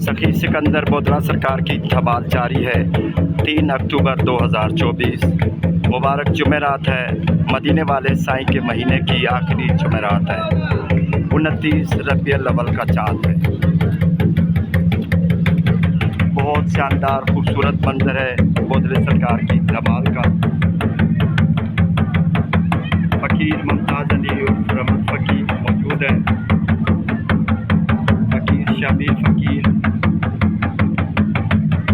सखी सिकंदर बोधरा सरकार की धमाल जारी है। 3 अक्टूबर 2024 मुबारक जुमेरात है। मदीने वाले साईं के महीने की आखिरी जुमेरात है। 29 रबीउल अव्वल का चाँद है। बहुत शानदार खूबसूरत मंजर है बोधरे सरकार की धमाल का। फ़कीर मुमताज़ अली उर्फ रहमत फ़कीर मौजूद है। फ़कीर शाबिर फ़कीर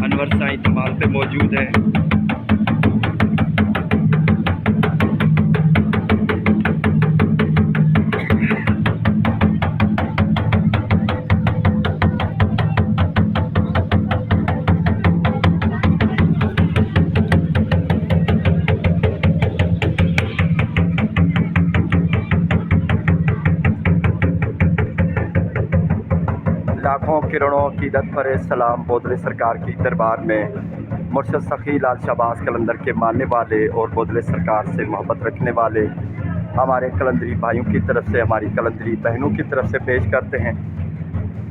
अनवर साईं धमाल पे मौजूद है। लाखों किरणों की अक़ीदत भरे सलाम बोधरे सरकार की दरबार में मुर्शद सखी लाल शाहबाज कलंदर के मानने वाले और बोधरे सरकार से मोहब्बत रखने वाले हमारे कलंदरी भाइयों की तरफ से, हमारी कलंदरी बहनों की तरफ से पेश करते हैं।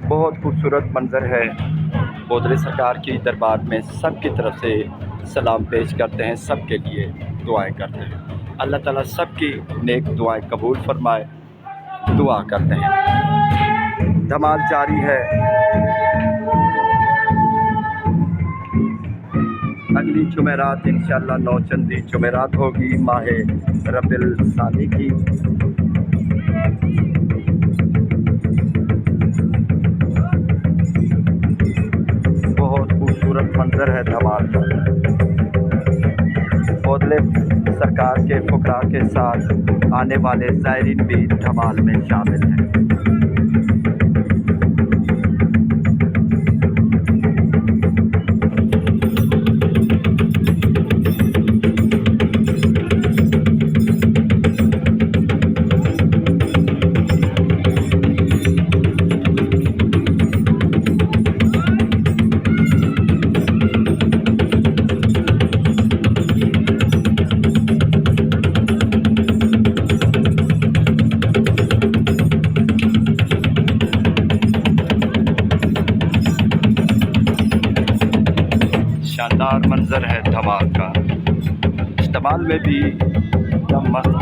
बहुत खूबसूरत मंजर है बोधरे सरकार की दरबार में। सब की तरफ से सलाम पेश करते हैं, सब के लिए दुआएं करते हैं। अल्लाह ताला सबकी नेक दुआएं कबूल फरमाए, दुआ करते हैं। धमाल जारी है। अगली जुमेरात इंशाअल्लाह नौचंदी जुमेरात होगी माहे रबीउल सानी की। बहुत खूबसूरत मंजर है धमाल का। बोधले सरकार के फुकरा के साथ आने वाले ज़ायरीन भी धमाल में शामिल हैं। शानदार मंजर है धमाल का। इस धमाल में भी दम मस्त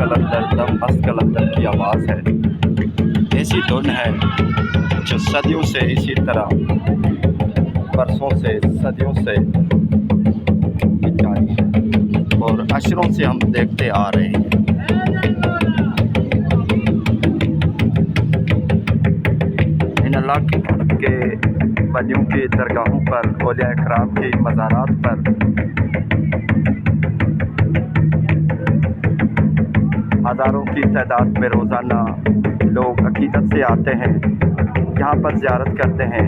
कलंदर की आवाज़ है। ऐसी धुन है जो सदियों से इसी तरह बरसों से सदियों से जारी है और अशरों से हम देखते आ रहे हैं। इन अल्लाह के वलियों की दरगाहों पर, औलिया इकराम के मज़ारात पर हज़ारों की तादाद में रोज़ाना लोग अक़ीदत से आते हैं, यहाँ पर ज़ियारत करते हैं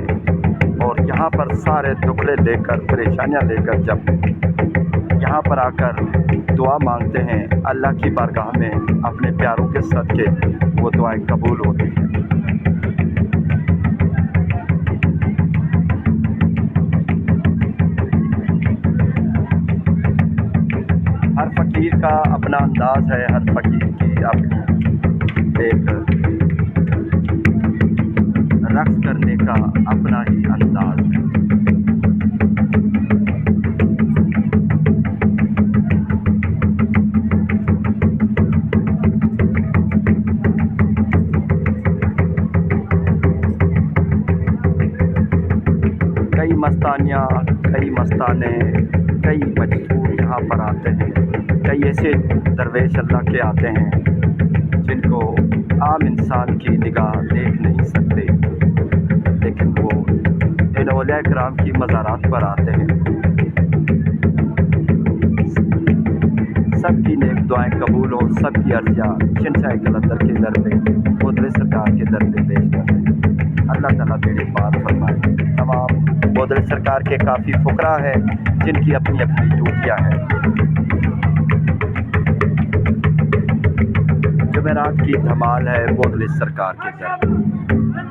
और यहाँ पर सारे दुखड़े लेकर, परेशानियाँ लेकर जब यहाँ पर आकर दुआ मांगते हैं अल्लाह की बारगाह में, अपने प्यारों के सदके वो दुआएं कबूल होती हैं। हर फ़कीर का अपना अंदाज़ है, हर फ़कीर की अपनी एक रक़्स करने का अपना ही अंदाज़ है। कई मस्तानियाँ, कई मस्ताने, कई मजदूर यहाँ पर आते हैं। कई ऐसे दरवेश अल्लाह के आते हैं जिनको आम इंसान की निगाह देख नहीं सकते, लेकिन वो इन औलिया इकराम की मज़ारात पर आते हैं। सबकी नेक दुआएं कबूल हो, सबकी अर्ज़ियाँ शहंशाह कलंदर के दर पे, बोधरे सरकार के दर पे पेश करते हैं। अल्लाह ताला मेरे पार फरमाए। तमाम बोधरे सरकार के काफ़ी फुकरा हैं जिनकी अपनी अपनी ड्यूटियाँ हैं। जुमेरात की धमाल है बोधरे सरकार के दर पे।